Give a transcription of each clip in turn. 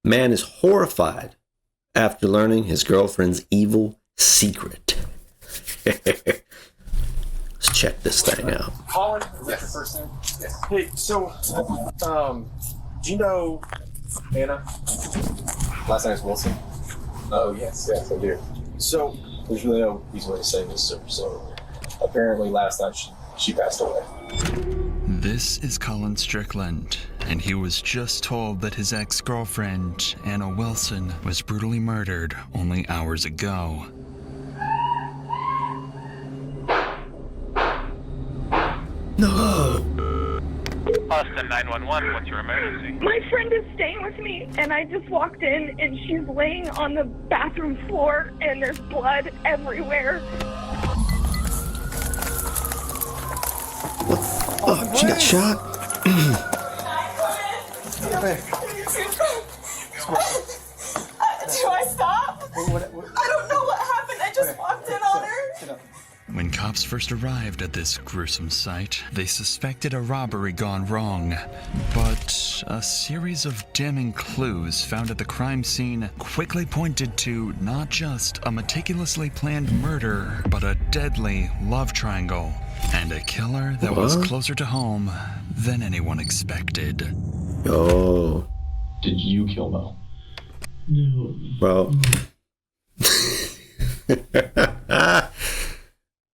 Man is horrified after learning his girlfriend's evil secret. Let's check this thing out. Colin, is that your first name? Yes. Hey, so, do you know Anna? Last name is Wilson. Oh, yes, I do. So, there's really no easy way to say this, sir. So, apparently last night she passed away. This is Colin Strickland, and he was just told that his ex-girlfriend, Anna Wilson, was brutally murdered only hours ago. No! Austin 911, what's your emergency? My friend is staying with me, and I just walked in, and she's laying on the bathroom floor, and there's blood everywhere. Oh, she got shot? Do I stop? I don't know what happened. I just walked in on her. When cops first arrived at this gruesome site, they suspected a robbery gone wrong. But a series of damning clues found at the crime scene quickly pointed to not just a meticulously planned murder, but a deadly love triangle. And a killer that was closer to home than anyone expected. Oh. Did you kill Mel? No. Bro.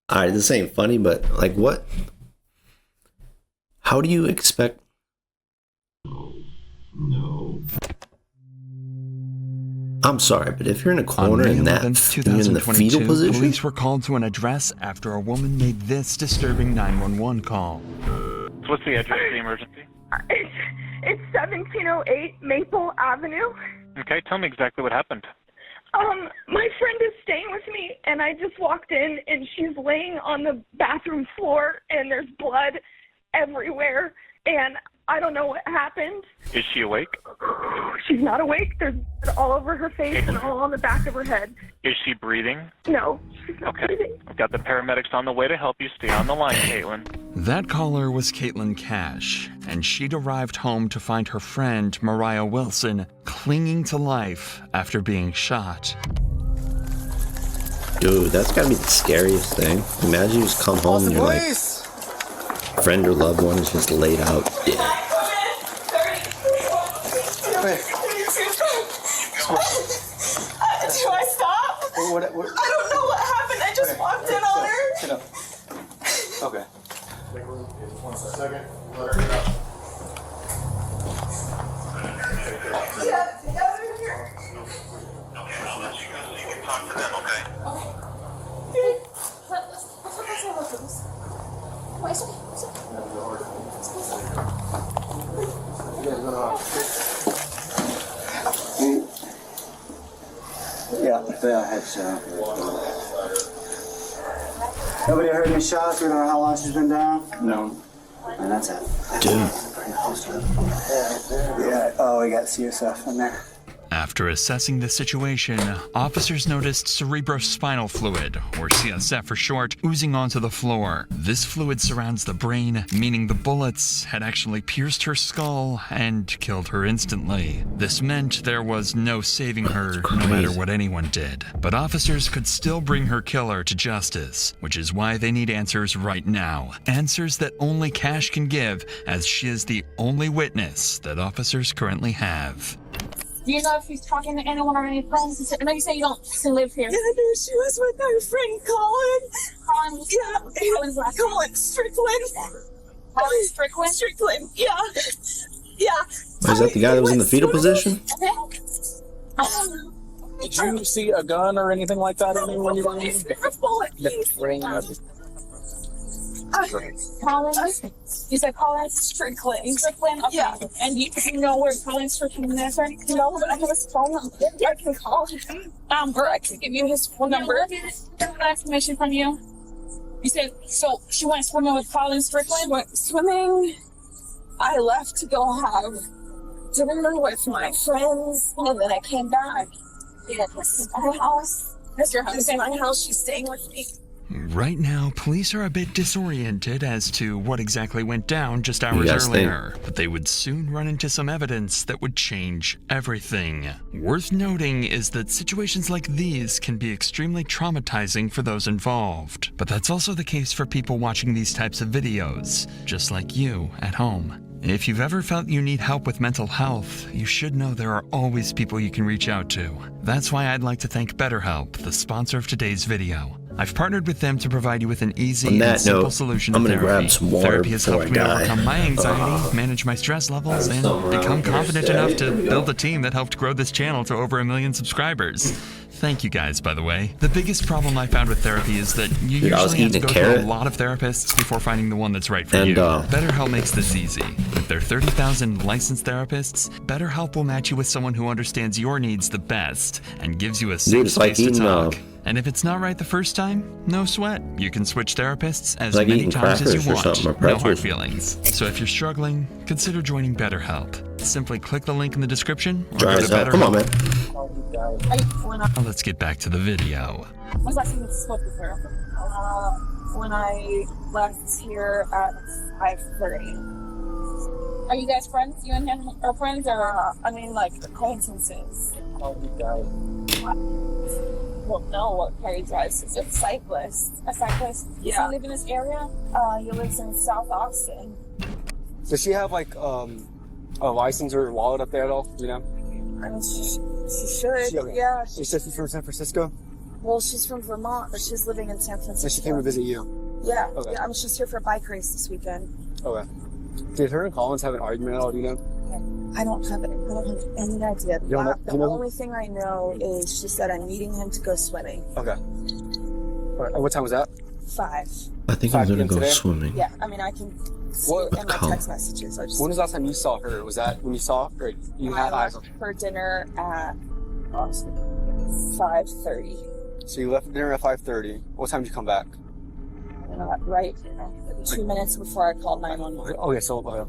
Alright, this ain't funny, but like what? How do you expect? No. I'm sorry, but if you're in a corner On May and 11th, you're in the fetal 2022, position, police were called to an address after a woman made this disturbing 911 call. What's the address of the emergency? It's 1708 Maple Avenue. Okay, tell me exactly what happened. My friend is staying with me, and I just walked in, and she's laying on the bathroom floor, and there's blood everywhere, and I don't know what happened. Is she awake? She's not awake. There's blood all over her face and all on the back of her head. Is she breathing? No, she's not Okay. breathing. I've got the paramedics on the way to help you. Stay on the line, Caitlin. That caller was Caitlin Cash, and she'd arrived home to find her friend, Mariah Wilson, clinging to life after being shot. dude, that's gotta be the scariest thing. Imagine you just come home and you're like, friend or loved one is just laid out dead. Do I stop? I don't know what happened. I just walked in on her. Sit up. Okay. One second. Yeah, here. Okay, I'll let you go so you can talk to them, okay? Yeah, I had shot. Nobody heard any shots? We don't know how long she's been down? No. And that's it. Dude. Yeah, oh, we got CSF in there. After assessing the situation, officers noticed cerebrospinal fluid, or CSF for short, oozing onto the floor. This fluid surrounds the brain, meaning the bullets had actually pierced her skull and killed her instantly. This meant there was no saving her, no matter what anyone did. But officers could still bring her killer to justice, which is why they need answers right now. Answers that only Cash can give, as she is the only witness that officers currently have. Do you know if she's talking to anyone or any friends? I know you say you don't live here. Yeah, no, she was with her friend Colin. Colin? Yeah. Colin's last Colin Strickland. Colin Strickland? Strickland, yeah. Yeah. Is that the guy that was in the fetal position? Okay. Did you see a gun or anything like that on when you were in? Colin? You said Colin Strickland? Strickland? Okay. Yeah. And you know where Colin Strickland is? No, but I have his phone number. I can call him. Or I can give you his phone number. Get that information from you. You said, so she went swimming with Colin Strickland? Went swimming. I left to go have dinner with my friends, and then I came back. Yeah, this is my house. That's your house. This is my house. She's staying with me. Right now, police are a bit disoriented as to what exactly went down just hours guys earlier, but they would soon run into some evidence that would change everything. Worth noting is that situations like these can be extremely traumatizing for those involved, but that's also the case for people watching these types of videos, just like you at home. If you've ever felt you need help with mental health, you should know there are always people you can reach out to. That's why I'd like to thank BetterHelp, the sponsor of today's video. I've partnered with them to provide you with an easy and simple solution to I'm gonna therapy. grab some water Therapy has helped me before I die. overcome my anxiety, manage my stress levels, and become confident enough to build a team that helped grow this channel to over 1 million subscribers. Thank you guys, by the way. The biggest problem I found with therapy is that you Dude, I was usually have to eating go a through a carrot. lot of therapists before finding the one that's right for And, you. BetterHelp makes this easy. With their 30,000 licensed therapists, BetterHelp will match you with someone who understands your needs the best and gives you a safe Dude, it's like space to eating, talk. And if it's not right the first time, no sweat. You can switch therapists as like many eating times as you crackers or want. something, or No hard pretzels. feelings. So if you're struggling, consider joining BetterHelp. Simply click the link in the description or Dry go as to hell. Come on, BetterHelp. man. Now let's get back to the video. Was last time you spoke with her? When I left here at 5:30. Are you guys friends? You and him are friends, or I mean, like acquaintances? Well, no. What car he drives? Is it a cyclist? A cyclist? Yeah. Does he live in this area? He lives in South Austin. Does she have like a license or wallet up there at all? You know? I mean, she should. Yeah. She said she's from San Francisco. Well, she's from Vermont, but she's living in San Francisco. So she came to visit you. Yeah. Okay. Yeah. I mean, she's here for a bike race this weekend. Okay. Did her and Collins have an argument at all? Do you know? I don't have any idea. You don't know- The you know- only thing I know is she said I'm meeting him to go swimming. Okay. All right. And what time was that? 5. I think I'm 5 gonna p.m. go today? swimming. Yeah, I mean I can see What- it in my Colin. text messages. I just When was the last time you saw her? Was that when you saw her? Or you I had eyes on left her? for dinner at 5:30. So you left dinner at 5:30. What time did you come back? Right 2 minutes before I called 911. Okay, so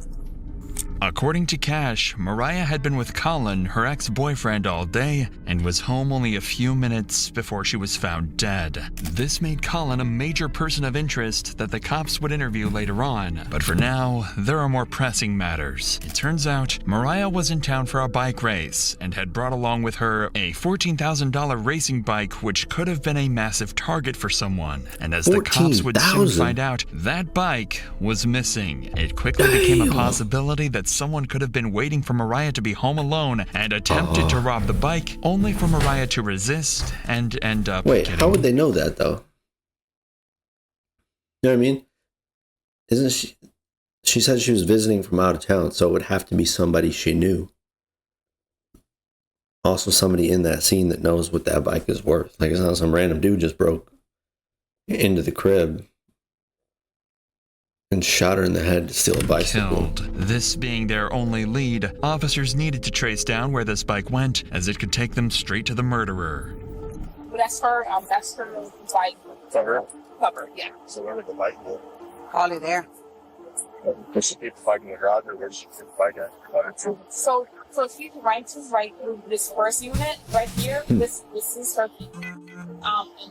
According to Cash, Mariah had been with Colin, her ex-boyfriend, all day and was home only a few minutes before she was found dead. This made Colin a major person of interest that the cops would interview later on, but for now, there are more pressing matters. It turns out, Mariah was in town for a bike race and had brought along with her a $14,000 racing bike which could have been a massive target for someone. And as the cops would soon 14,000? find out, that bike was missing. It quickly became a possibility that someone could have been waiting for Mariah to be home alone and attempted to rob the bike, only for Mariah to resist and end up Wait, getting how would they know that though? You know what I mean? Isn't she? She said she was visiting from out of town, so it would have to be somebody she knew. Also, somebody in that scene that knows what that bike is worth. Like, it's not some random dude just broke into the crib and shot her in the head to steal a bicycle. killed. This being their only lead, officers needed to trace down where this bike went, as it could take them straight to the murderer. That's her bike cover. Yeah. So where did the bike go? Probably there. Did she keep the bike in the garage or where did she keep the bike at? So if you right this first unit right here, this is her and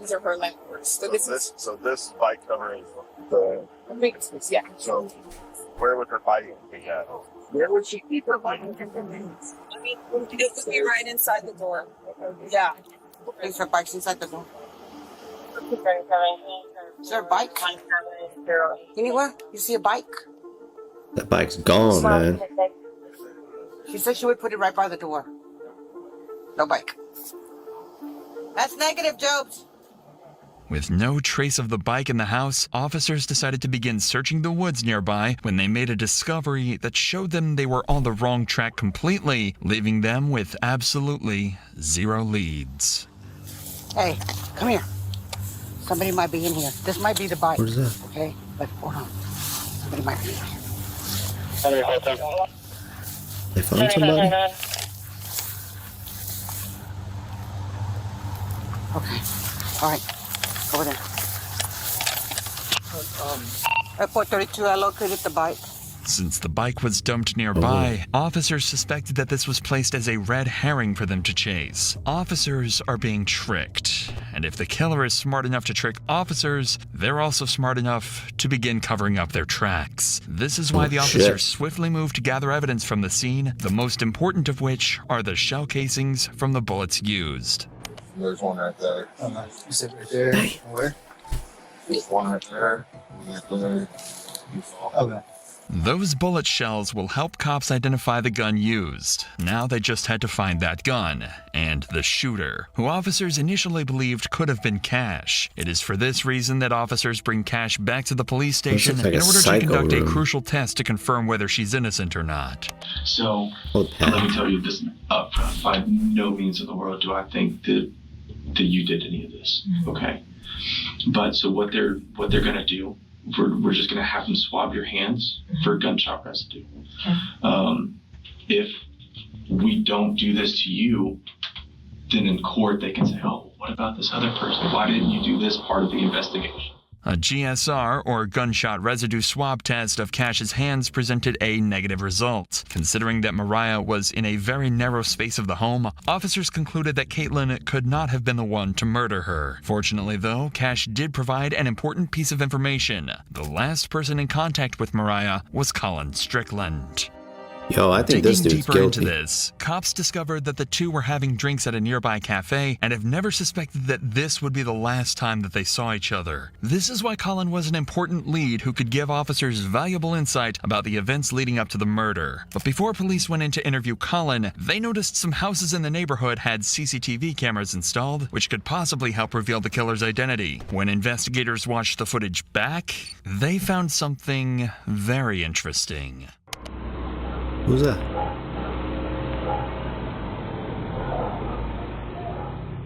these are her landlords. So this bike covering the. big yeah. So where would her bike be at? Where would she keep her bike? I mean, it would be right inside the door. Yeah. Is her bike's inside the door? Is there a bike? Anywhere? You see a bike? That bike's gone, man. She said she would put it right by the door. No bike. That's negative, Jobs. With no trace of the bike in the house, officers decided to begin searching the woods nearby when they made a discovery that showed them they were on the wrong track completely, leaving them with absolutely zero leads. Hey, come here. Somebody might be in here. This might be the bike. What is that? Okay, but hold on. Somebody might be in here. They found somebody? Okay. All right. Over there. At 432, I located the bike. Since the bike was dumped nearby, officers suspected that this was placed as a red herring for them to chase. Officers are being tricked, and if the killer is smart enough to trick officers, they're also smart enough to begin covering up their tracks. This is why the officers swiftly moved to gather evidence from the scene, the most important of which are the shell casings from the bullets used. There's one right there. You said right there. Where? There's one right there. Okay. Those bullet shells will help cops identify the gun used. Now they just had to find that gun and the shooter, who officers initially believed could have been Cash. It is for this reason that officers bring Cash back to the police station in order to conduct a crucial test to confirm whether she's innocent or not. So, let me tell you this up front. By no means in the world do I think that you did any of this. Okay. But so what they're gonna do, we're just gonna have them swab your hands for gunshot residue. If we don't do this to you, then in court they can say, oh, what about this other person? Why didn't you do this part of the investigation? A GSR, or gunshot residue swab test of Cash's hands, presented a negative result. Considering that Mariah was in a very narrow space of the home, officers concluded that Caitlin could not have been the one to murder her. Fortunately, though, Cash did provide an important piece of information. The last person in contact with Mariah was Colin Strickland. Yo, I think this dude's deeper guilty. into this, cops discovered that the two were having drinks at a nearby cafe and have never suspected that this would be the last time that they saw each other. This is why Colin was an important lead who could give officers valuable insight about the events leading up to the murder. But before police went in to interview Colin, they noticed some houses in the neighborhood had CCTV cameras installed, which could possibly help reveal the killer's identity. When investigators watched the footage back, they found something very interesting. Who's that?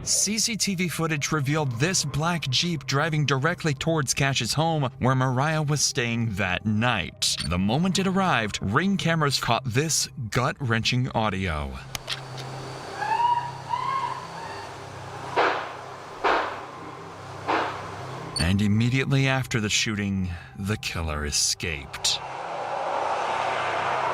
CCTV footage revealed this black Jeep driving directly towards Cash's home where Mariah was staying that night. The moment it arrived, Ring cameras caught this gut-wrenching audio. And immediately after the shooting, the killer escaped.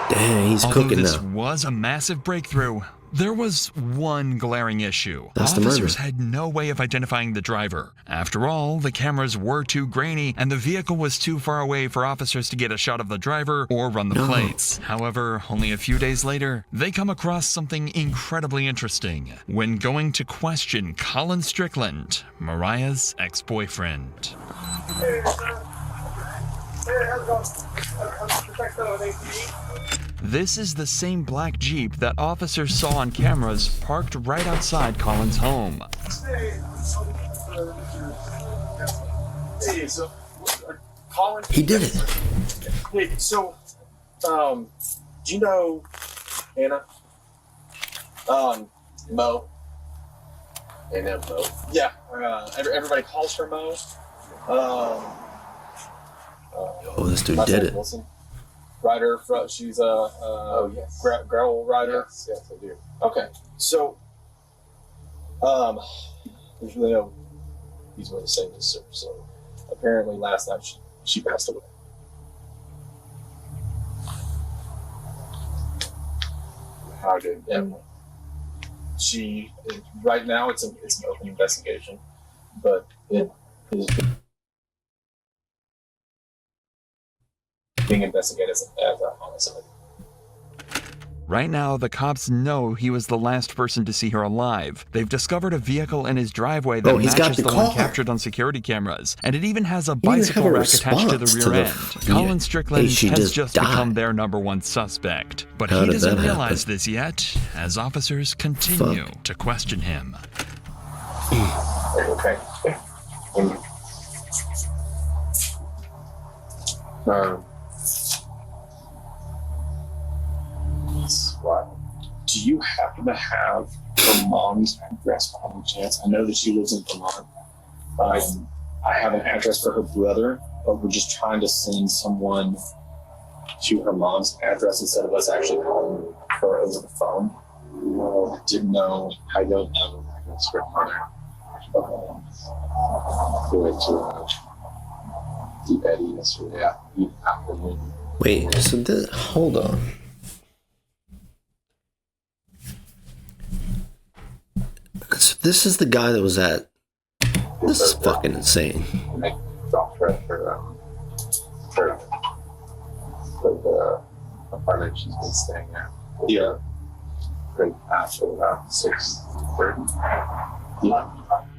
Dang, he's Although cooking this now. was a massive breakthrough, there was one glaring issue. That's the murder. Officers had no way of identifying the driver. After all, the cameras were too grainy and the vehicle was too far away for officers to get a shot of the driver or run the plates. However, only a few days later, they come across something incredibly interesting when going to question Colin Strickland, Mariah's ex-boyfriend. This is the same black Jeep that officers saw on cameras parked right outside Colin's home. Hey, so Colin. He did it. Hey, so do you know Anna? Mo. Anna Mo. Yeah. Everybody calls her Mo. Oh, this dude did it. Wilson. Rider, she's a gravel rider. Yes, I do. Okay, so there's really no easy way to say this, sir. So apparently last night she passed away. How did? Yeah. She right now it's an open investigation, but it is being investigated as a homicide. Right now, the cops know he was the last person to see her alive. They've discovered a vehicle in his driveway that matches the one captured on security cameras, and it even has a bicycle rack attached to the rear end. Colin Strickland has just become their number one suspect. But he doesn't realize this yet, as officers continue to question him. Okay. Do you happen to have her mom's address by any chance? I know that she lives in Vermont. I have an address for her brother, but we're just trying to send someone to her mom's address instead of us actually calling her over the phone. I didn't know. I don't have an address for her mother. Go into the Eddie yesterday afternoon. Wait, so this, hold on. So this is the guy that was at. This is fucking insane. For the apartment she's been staying at. Yeah. Been after about 6:30.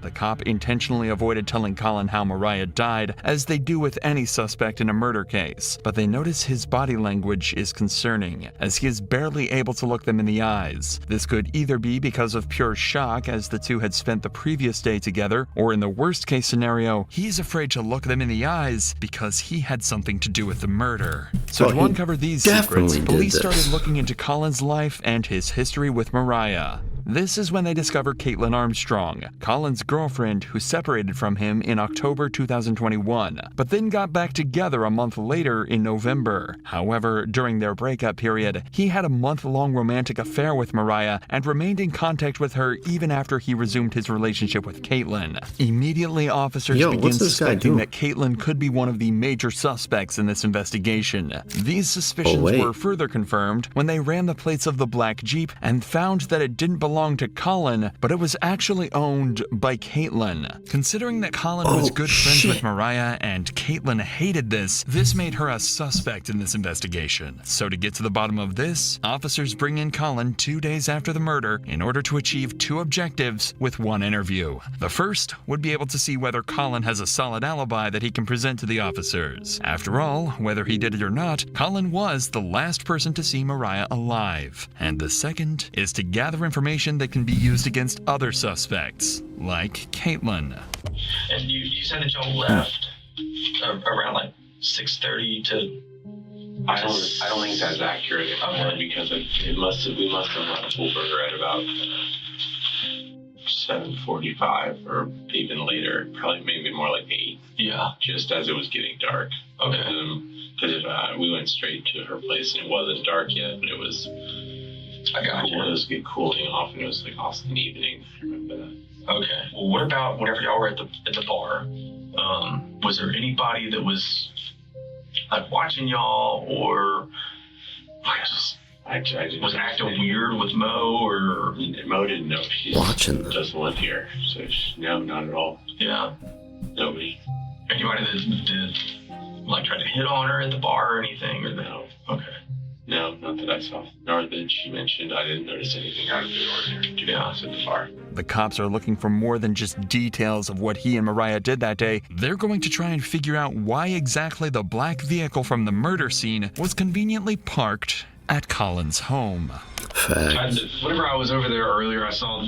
The cop intentionally avoided telling Colin how Mariah died, as they do with any suspect in a murder case, but they notice his body language is concerning, as he is barely able to look them in the eyes. This could either be because of pure shock, as the two had spent the previous day together, or in the worst case scenario, he's afraid to look them in the eyes because he had something to do with the murder. So to uncover these secrets, police started looking into Colin's life and his history with Mariah. This is when they discover Caitlin Armstrong, Colin's girlfriend who separated from him in October 2021, but then got back together a month later in November. However, during their breakup period, he had a month-long romantic affair with Mariah and remained in contact with her even after he resumed his relationship with Caitlin. Immediately, officers begin suspecting that Caitlin could be one of the major suspects in this investigation. These suspicions were further confirmed when they ran the plates of the black Jeep and found that it didn't belong to Colin, but it was actually owned by Caitlin. Considering that Colin was good friends with Mariah and Caitlin hated this made her a suspect in this investigation. So to get to the bottom of this, officers bring in Colin 2 days after the murder in order to achieve two objectives with one interview. The first would be able to see whether Colin has a solid alibi that he can present to the officers. After all, whether he did it or not, Colin was the last person to see Mariah alive. And the second is to gather information that can be used against other suspects, like Caitlin. And you said that y'all left around like 6:30 to. I don't think that's accurate because we must have left over at about 7:45 or even later, probably maybe more like 8. Yeah. Just as it was getting dark. Okay. Because we went straight to her place and it wasn't dark yet, but it was. I got you. It was cooling off, and it was like awesome evening. I remember that. Okay. Well, what about whenever y'all were at the bar? Was there anybody that was like watching y'all, or I was acting weird with Mo, or Mo didn't know she's watching them. Just lived here, so no, not at all. Yeah. Nobody. Anybody that like tried to hit on her at the bar or anything, or no? Okay. No, not that I saw. Nor that she mentioned. I didn't notice anything out of the ordinary, to be honest, at the bar. The cops are looking for more than just details of what he and Mariah did that day. They're going to try and figure out why exactly the black vehicle from the murder scene was conveniently parked at Colin's home. Whenever I was over there earlier, I saw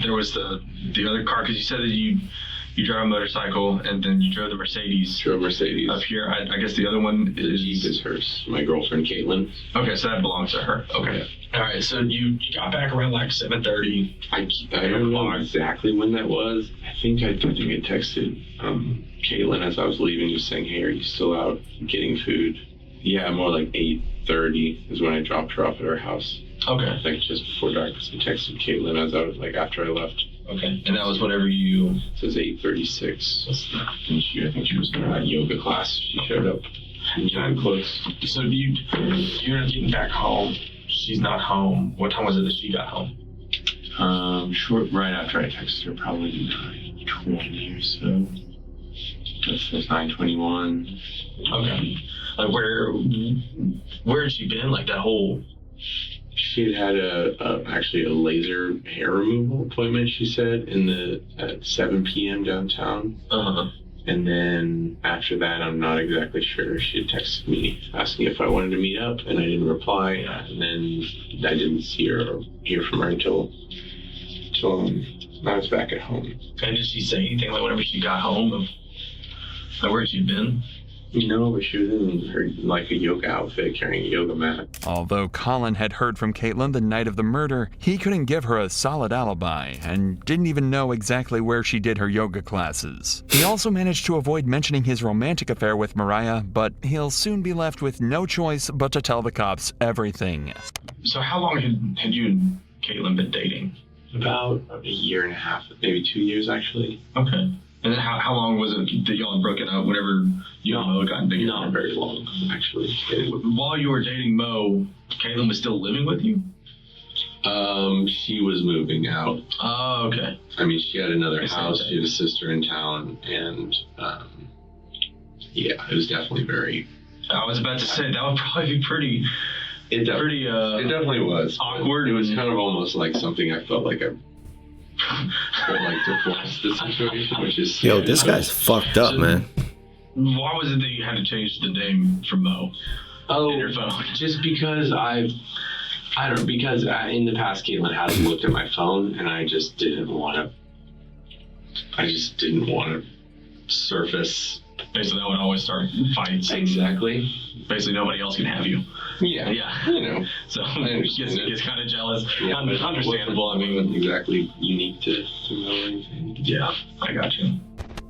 there was the other car, because you said that you drive a motorcycle and then you drove the Mercedes. Drove Mercedes. Up here. I guess the other one is hers. My girlfriend, Caitlin. Okay, so that belongs to her. Okay. Yeah. All right, so you got back around like 7:30. I don't know exactly when that was. I think I texted Caitlin as I was leaving, just saying, hey, are you still out getting food? Yeah, more like 8:30 is when I dropped her off at her house. Okay. I think just before dark, because I texted Caitlin as I was after I left. Okay. And that was whenever you. It says 8:36. I think she was in a yoga class. She showed up. Time close. So you're not getting back home. She's not home. What time was it that she got home? Short right after I texted her, probably 9:20 or so. That's 9:21. Okay. Like where had she been? Like that whole. She had actually a laser hair removal appointment, she said, at 7 p.m. downtown. Uh-huh. And then after that, I'm not exactly sure. She had texted me asking if I wanted to meet up, and I didn't reply. And then I didn't see her or hear from her until I was back at home. And did she say anything like whenever she got home? Like where she'd been? No, but she was in her, like, a yoga outfit, carrying a yoga mat. Although Colin had heard from Caitlin the night of the murder, he couldn't give her a solid alibi and didn't even know exactly where she did her yoga classes. He also managed to avoid mentioning his romantic affair with Mariah, but he'll soon be left with no choice but to tell the cops everything. So how long had you and Caitlin been dating? About a year and a half, maybe 2 years, actually. Okay. And then how long was it that y'all had broken up whenever you and Mo got together? Not very long, actually. While you were dating Mo, Caitlin was still living with you? She was moving out. Oh, okay. I mean, she had another house. She had a sister in town, and yeah, it was definitely very. I was about to say that would probably be pretty. It definitely was awkward. It was kind of almost like something I felt like I felt like to force the situation, which is. Yo, this guy's fucked up, man. Why was it that you had to change the name from Mo? Oh, in your phone? Just because because in the past Caitlin hasn't looked at my phone, and I just didn't want to surface. Basically, that would always start fights. Exactly. Basically, nobody else can have you. Yeah. You know. So gets kind of jealous. Yeah, understandable. I mean, it wasn't exactly unique to know anything. Yeah, I got you.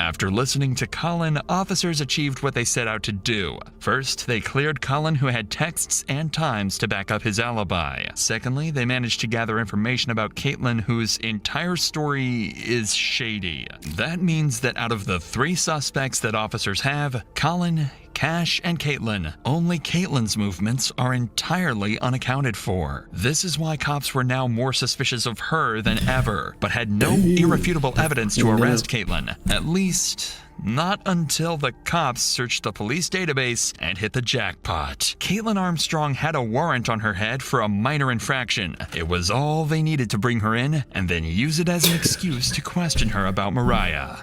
After listening to Colin, officers achieved what they set out to do. First, they cleared Colin, who had texts and times to back up his alibi. Secondly, they managed to gather information about Caitlin, whose entire story is shady. That means that out of the 3 suspects that officers have, Colin, Cash, and Caitlin, only Caitlin's movements are entirely unaccounted for. This is why cops were now more suspicious of her than ever, but had no irrefutable evidence to arrest Caitlin. At least, not until the cops searched the police database and hit the jackpot. Caitlin Armstrong had a warrant on her head for a minor infraction. It was all they needed to bring her in, and then use it as an excuse to question her about Mariah.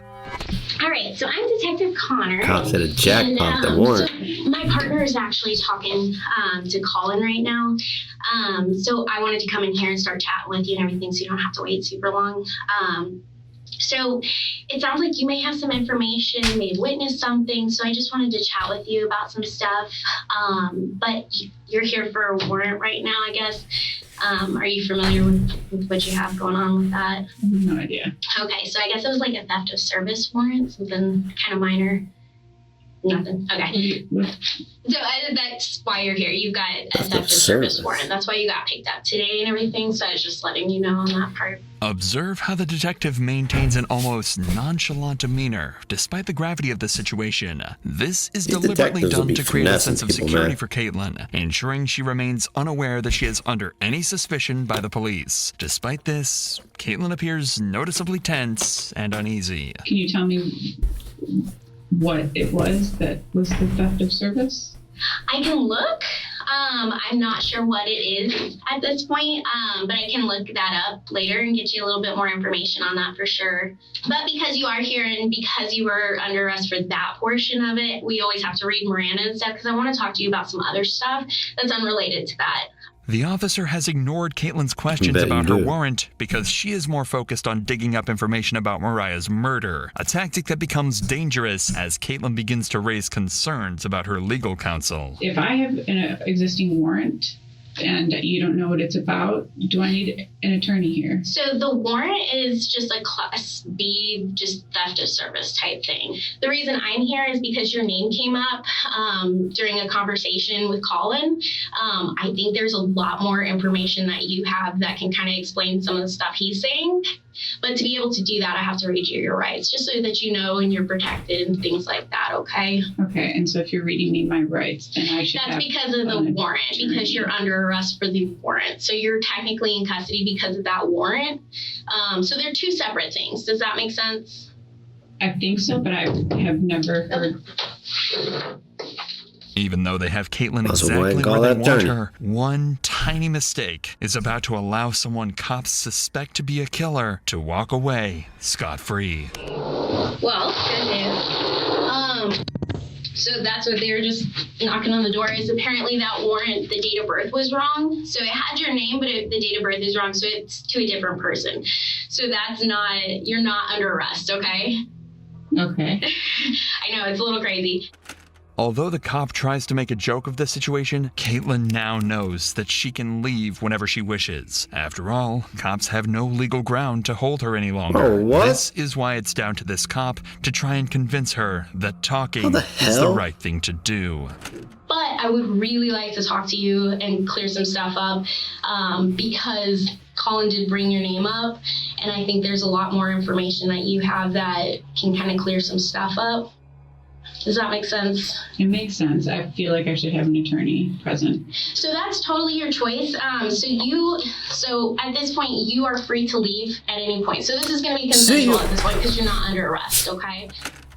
All right, so I'm Detective Connor. Cops hit a jackpot, the warrant. So my partner is actually talking to Colin right now. So I wanted to come in here and start chatting with you and everything so you don't have to wait super long. So it sounds like you may have some information, may have witnessed something, so I just wanted to chat with you about some stuff. But you're here for a warrant right now, I guess. Are you familiar with what you have going on with that? No idea. Okay, so I guess it was like a theft of service warrant, something kind of minor. Nothing. Okay. So that's why you're here. You've got a theft of service warrant. That's why you got picked up today and everything. So I was just letting you know on that part. Observe how the detective maintains an almost nonchalant demeanor, despite the gravity of the situation. This is deliberately done to create a sense of security for Caitlin, ensuring she remains unaware that she is under any suspicion by the police. Despite this, Caitlin appears noticeably tense and uneasy. Can you tell me what it was that was the theft of service? I can look. I'm not sure what it is at this point, but I can look that up later and get you a little bit more information on that for sure. But because you are here and because you were under arrest for that portion of it, we always have to read Miranda and stuff because I want to talk to you about some other stuff that's unrelated to that. The officer has ignored Caitlin's questions about her warrant because she is more focused on digging up information about Mariah's murder, a tactic that becomes dangerous as Caitlin begins to raise concerns about her legal counsel. If I have an existing warrant and you don't know what it's about, do I need an attorney here? So the warrant is just a Class B, just theft of service type thing. The reason I'm here is because your name came up during a conversation with Colin. I think there's a lot more information that you have that can kind of explain some of the stuff he's saying. But to be able to do that, I have to read you your rights, just so that you know and you're protected and things like that, okay? Okay, and so if you're reading me my rights, then I should That's because of the warrant, because you're under arrest for the warrant. So you're technically in custody because of that warrant. So they're 2 separate things. Does that make sense? I think so, but I have never heard. Even though they have Caitlin exactly where they want her, one tiny mistake is about to allow someone cops suspect to be a killer to walk away scot-free. Well, good news. So that's what they were just knocking on the door is apparently that warrant, the date of birth was wrong. So it had your name, but the date of birth is wrong. So it's to a different person. So that's not, you're not under arrest, okay? Okay. I know, it's a little crazy. Although the cop tries to make a joke of the situation, Caitlin now knows that she can leave whenever she wishes. After all, cops have no legal ground to hold her any longer. Oh, what? This is why it's down to this cop to try and convince her that talking is the right thing to do. But I would really like to talk to you and clear some stuff up because Colin did bring your name up, And I think there's a lot more information that you have that can kind of clear some stuff up. Does that make sense? It makes sense. I feel like I should have an attorney present. So that's totally your choice. So at this point, you are free to leave at any point. So this is going to be consensual at this point because you're not under arrest, okay?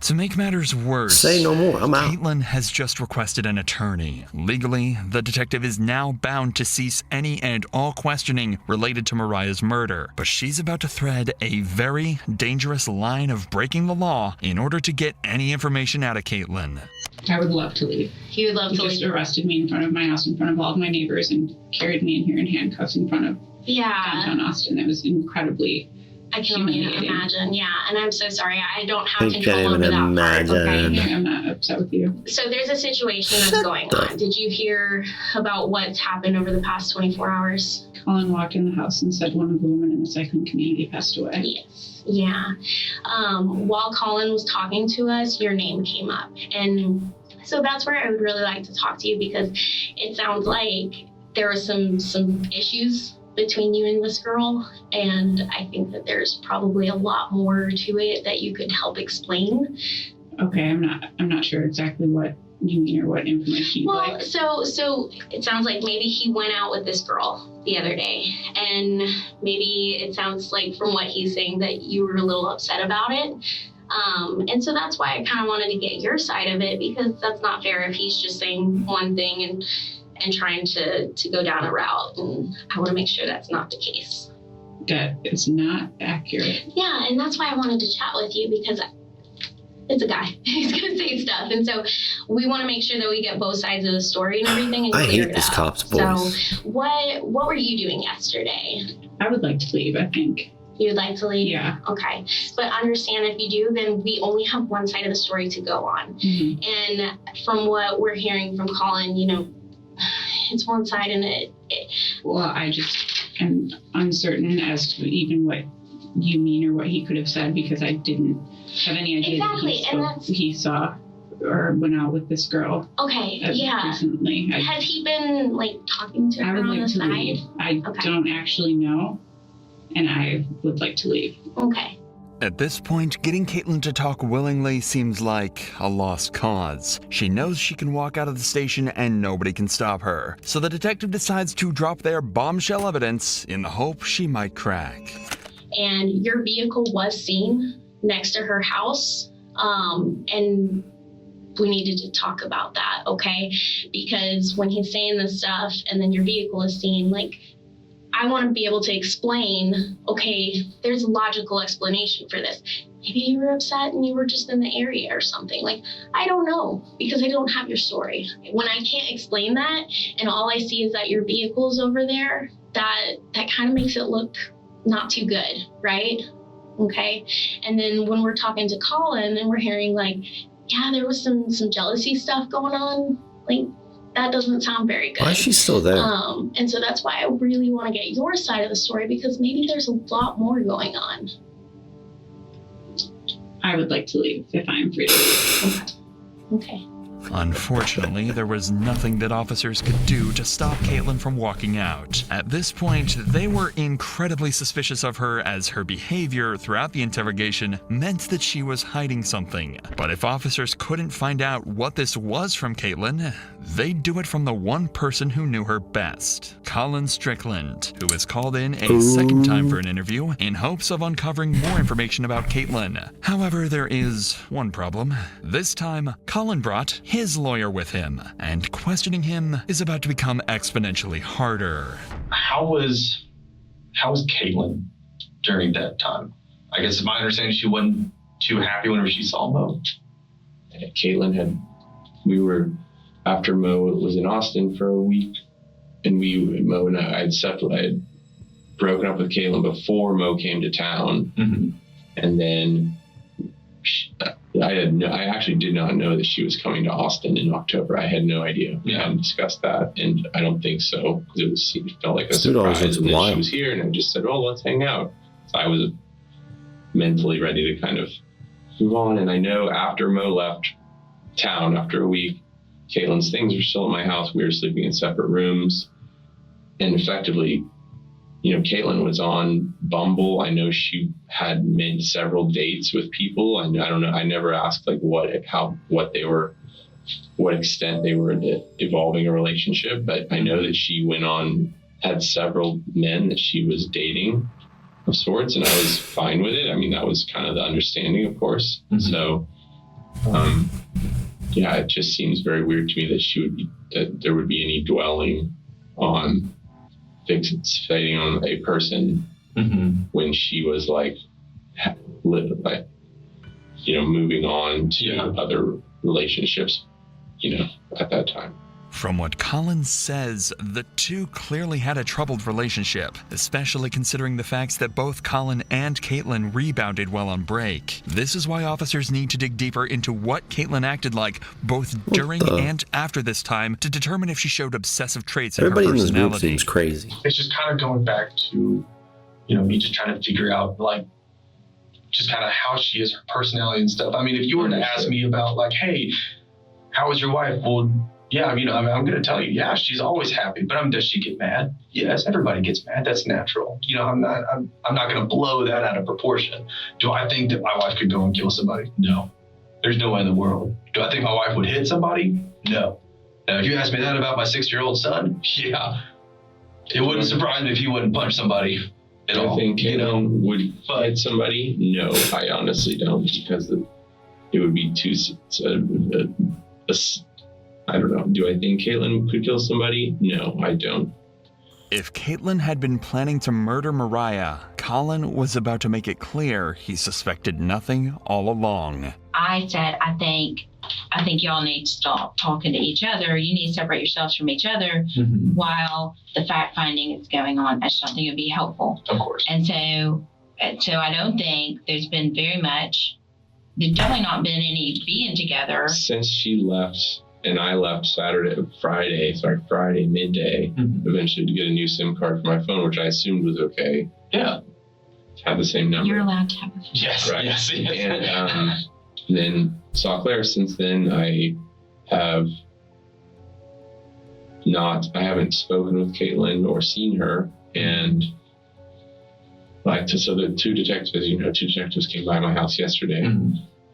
To make matters worse, say no more. I'm out. Caitlin has just requested an attorney. Legally, the detective is now bound to cease any and all questioning related to Mariah's murder. But she's about to thread a very dangerous line of breaking the law in order to get any information out of Caitlin. I would love to leave. He would love to leave. He just arrested me in front of my house, in front of all of my neighbors, and carried me in here in handcuffs in front of downtown Austin. That was incredibly I can only imagine, yeah. And I'm so sorry. I don't have control can't over even that part, okay? imagine. I'm not upset with you. So there's a situation that's going on. Did you hear about what's happened over the past 24 hours? Colin walked in the house and said one of the women in the cycling community passed away. Yes, yeah. While Colin was talking to us, your name came up. And so that's where I would really like to talk to you because it sounds like there were some issues between you and this girl, and I think that there's probably a lot more to it that you could help explain. Okay, I'm not sure exactly what you mean or what information you'd like. So it sounds like maybe he went out with this girl the other day, and maybe it sounds like from what he's saying that you were a little upset about it. And so that's why I kind of wanted to get your side of it, because that's not fair if he's just saying one thing and trying to go down a route, and I want to make sure that's not the case. That is not accurate. Yeah, and that's why I wanted to chat with you, because it's a guy. He's going to say stuff, and so we want to make sure that we get both sides of the story and everything and I clear hate it this up. cops boys. So what were you doing yesterday? I would like to leave, I think. You'd like to leave? Yeah. Okay. But understand, if you do, then we only have one side of the story to go on. Mm-hmm. And from what we're hearing from Colin, it's one side, and Well, I just am uncertain as to even what you mean or what he could have said, because I didn't have any idea that he saw or went out with this girl. Okay, yeah. Recently. Has he been talking to her on the side? Leave. I don't actually know, and I would like to leave. Okay. At this point, getting Caitlin to talk willingly seems like a lost cause. She knows she can walk out of the station and nobody can stop her. So the detective decides to drop their bombshell evidence in the hope she might crack. And your vehicle was seen next to her house, and we needed to talk about that, okay? Because when he's saying this stuff and then your vehicle is seen, I want to be able to explain, okay, there's a logical explanation for this. Maybe you were upset and you were just in the area or something. I don't know, because I don't have your story. When I can't explain that and all I see is that your vehicle's over there, that kind of makes it look not too good, right? Okay. And then when we're talking to Colin and we're hearing yeah, there was some jealousy stuff going on, that doesn't sound very good. Why is she still there? And so that's why I really want to get your side of the story, because maybe there's a lot more going on. I would like to leave if I'm free to leave. Okay. Unfortunately, there was nothing that officers could do to stop Caitlin from walking out. At this point, they were incredibly suspicious of her, as her behavior throughout the interrogation meant that she was hiding something. But if officers couldn't find out what this was from Caitlin, they'd do it from the one person who knew her best, Colin Strickland, who was called in a second time for an interview in hopes of uncovering more information about Caitlin. However, there is one problem. This time, Colin brought his lawyer with him, and questioning him is about to become exponentially harder. How was Caitlin during that time? I guess, my understanding, she wasn't too happy whenever she saw Mo. After Mo was in Austin for a week, and Mo and I had broken up with Caitlin before Mo came to town. Mm-hmm. And then I actually did not know that she was coming to Austin in October. I had no idea. We hadn't discussed that, and I don't think so, because it felt like a surprise. And then she was here, and I just said, "Oh, let's hang out." So I was mentally ready to kind of move on. And I know after Mo left town after a week, Caitlin's things were still at my house. We were sleeping in separate rooms, and effectively, Caitlin was on Bumble. I know she had made seveal dates with people. I don't know. I never asked like what extent they were evolving a relationship, but I know that she had several men that she was dating of sorts, and I was fine with it. I mean, that was kind of the understanding, of course. Mm-hmm. So, it just seems very weird to me that there would be any dwelling on fixating on a person when she was moving on to other relationships, at that time. From what Colin says, the two clearly had a troubled relationship, especially considering the facts that both Colin and Caitlin rebounded while on break. This is why officers need to dig deeper into what Caitlin acted like, both during and after this time, to determine if she showed obsessive traits in her personality. Everybody in this group seems crazy. It's just kind of going back to, me just trying to figure out, just kind of how she is, her personality and stuff. I mean, if you were to ask me about, hey, how was your wife? Well, yeah, I'm going to tell you, yeah, she's always happy. But does she get mad? Yes, everybody gets mad. That's natural. I'm not going to blow that out of proportion. Do I think that my wife could go and kill somebody? No. There's no way in the world. Do I think my wife would hit somebody? No. Now, if you ask me that about my 6-year-old son, yeah, it wouldn't surprise me if he wouldn't punch somebody at all. I think Caitlin would hit somebody. No, I honestly don't, because it would be too. I don't know. Do I think Caitlin could kill somebody? No, I don't. If Caitlin had been planning to murder Mariah, Colin was about to make it clear he suspected nothing all along. I said, I think y'all need to stop talking to each other. You need to separate yourselves from each other while the fact finding is going on. I just don't think it would be helpful. Of course. And so I don't think there's been very much. There's definitely not been any being together. Since she left. And I left Friday midday, eventually to get a new SIM card for my phone, which I assumed was okay. Yeah. Had the same number. You're allowed to have it. Yes, right. Yes. And then saw Claire. Since then, I haven't spoken with Caitlin or seen her. And so the two detectives came by my house yesterday.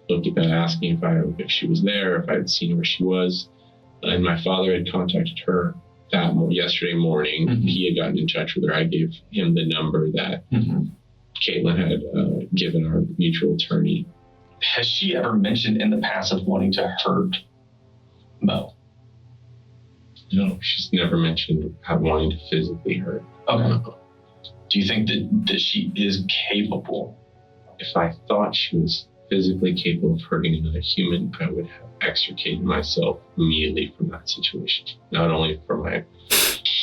Looked at that, asking if she was there, if I had seen where she was. And my father had contacted her yesterday morning. He had gotten in touch with her. I gave him the number that Caitlin had given our mutual attorney. Has she ever mentioned in the past of wanting to hurt Mo? No, she's never mentioned wanting to physically hurt. Okay. Do you think that she is capable? If I thought she was physically capable of hurting another human, I would have extricated myself immediately from that situation. Not only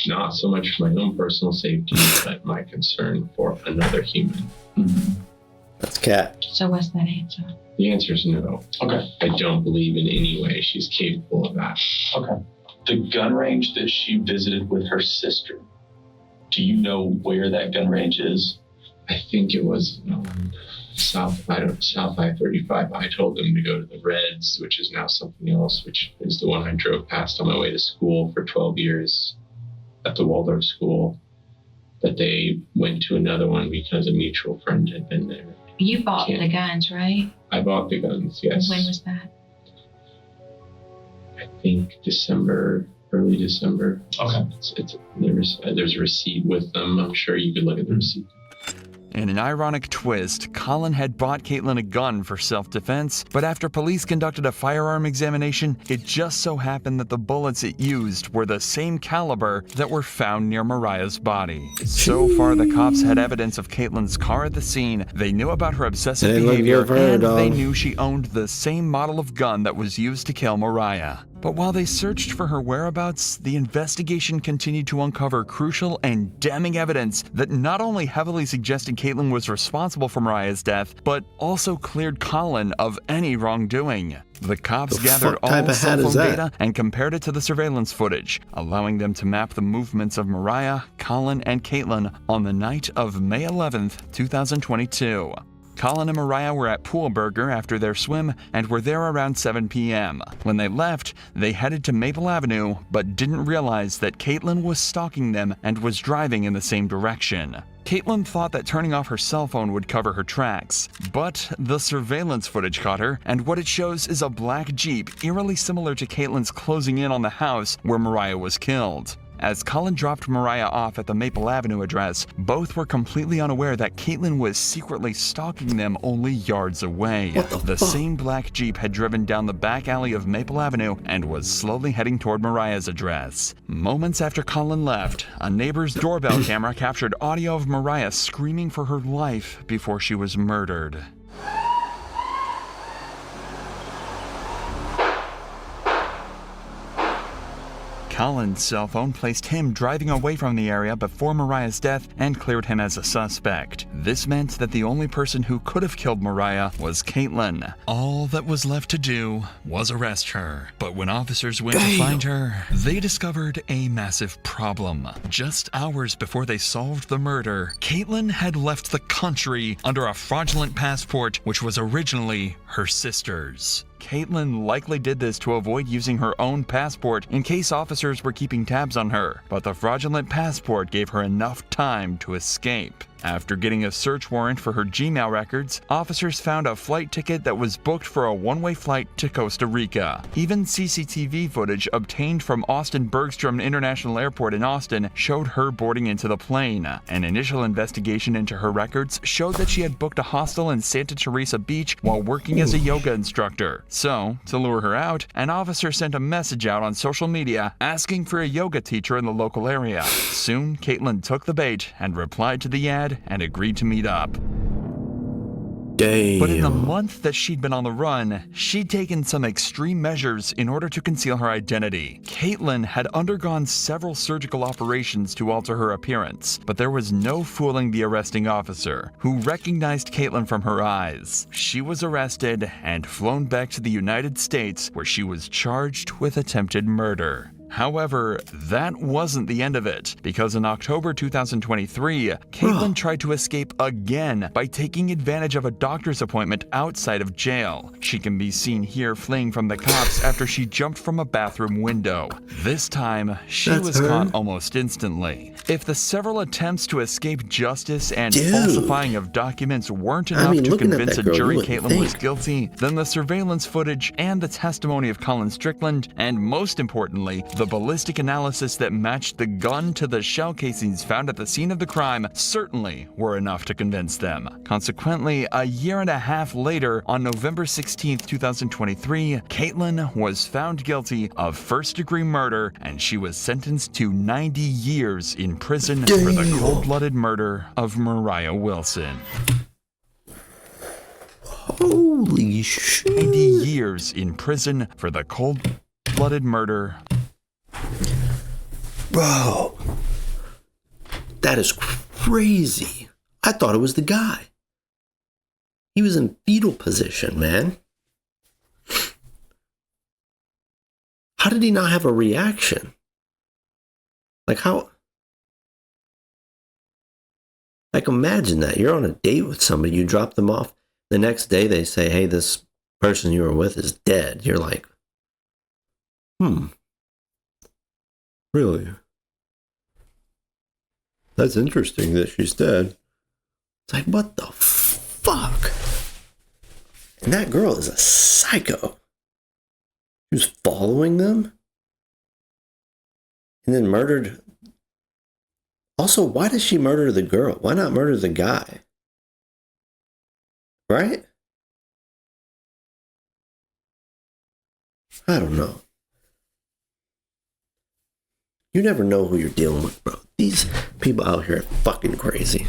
not so much for my own personal safety, but my concern for another human. That's Kat. So what's that answer? The answer is no. Okay. I don't believe in any way she's capable of that. Okay. The gun range that she visited with her sister, do you know where that gun range is? I think it was South I-35. I told them to go to the Reds, which is now something else, which is the one I drove past on my way to school for 12 years at the Waldorf school. But they went to another one because a mutual friend had been there. You bought the guns, right? I bought the guns, yes. When was that? I think early December. Okay. There's a receipt with them. I'm sure you could look at the receipt. In an ironic twist, Colin had bought Caitlin a gun for self-defense, but after police conducted a firearm examination, it just so happened that the bullets it used were the same caliber that were found near Mariah's body. So far, the cops had evidence of Caitlin's car at the scene, they knew about her obsessive behavior, and they knew she owned the same model of gun that was used to kill Mariah. But while they searched for her whereabouts, the investigation continued to uncover crucial and damning evidence that not only heavily suggested Caitlin was responsible for Mariah's death, but also cleared Colin of any wrongdoing. The cops gathered all cell phone data and compared it to the surveillance footage, allowing them to map the movements of Mariah, Colin, and Caitlin on the night of May 11th, 2022. Colin and Mariah were at Pool Burger after their swim and were there around 7 p.m. When they left, they headed to Maple Avenue but didn't realize that Caitlin was stalking them and was driving in the same direction. Caitlin thought that turning off her cell phone would cover her tracks, but the surveillance footage caught her, and what it shows is a black Jeep eerily similar to Caitlin's closing in on the house where Mariah was killed. As Colin dropped Mariah off at the Maple Avenue address, both were completely unaware that Caitlin was secretly stalking them only yards away. The same black Jeep had driven down the back alley of Maple Avenue and was slowly heading toward Mariah's address. Moments after Colin left, a neighbor's doorbell camera captured audio of Mariah screaming for her life before she was murdered. Colin's cell phone placed him driving away from the area before Mariah's death and cleared him as a suspect. This meant that the only person who could have killed Mariah was Caitlin. All that was left to do was arrest her. But when officers went to find her, they discovered a massive problem. Just hours before they solved the murder, Caitlin had left the country under a fraudulent passport, which was originally her sister's. Caitlin likely did this to avoid using her own passport in case officers were keeping tabs on her, but the fraudulent passport gave her enough time to escape. After getting a search warrant for her Gmail records, officers found a flight ticket that was booked for a one-way flight to Costa Rica. Even CCTV footage obtained from Austin Bergstrom International Airport in Austin showed her boarding into the plane. An initial investigation into her records showed that she had booked a hostel in Santa Teresa Beach while working as a yoga instructor. So, to lure her out, an officer sent a message out on social media asking for a yoga teacher in the local area. Soon, Caitlin took the bait and replied to the ad and agreed to meet up. Damn. But in the month that she'd been on the run, she'd taken some extreme measures in order to conceal her identity. Caitlin had undergone several surgical operations to alter her appearance, but there was no fooling the arresting officer, who recognized Caitlin from her eyes. She was arrested and flown back to the United States, where she was charged with attempted murder. However, that wasn't the end of it, because in October 2023, Caitlin tried to escape again by taking advantage of a doctor's appointment outside of jail. She can be seen here fleeing from the cops after she jumped from a bathroom window. This time, she was caught almost instantly. If the several attempts to escape justice and falsifying of documents weren't enough to convince a jury Caitlin was guilty, then the surveillance footage and the testimony of Colin Strickland, and most importantly, the ballistic analysis that matched the gun to the shell casings found at the scene of the crime certainly were enough to convince them. Consequently, a year and a half later, on November 16, 2023, Caitlin was found guilty of first-degree murder, and she was sentenced to 90 years in prison for the cold-blooded murder of Mariah Wilson. Holy shit. 90 years in prison for the cold-blooded murder. Bro, that is crazy. I thought it was the guy. He was in fetal position, man. How did he not have a reaction? Like how? Like imagine that. You're on a date with somebody, you drop them off. The next day they say, hey, this person you were with is dead. You're like, really? That's interesting that she's dead. It's like, what the fuck? And that girl is a psycho. She was following them and then murdered. Also, why does she murder the girl? Why not murder the guy? Right? I don't know. You never know who you're dealing with, bro. These people out here are fucking crazy.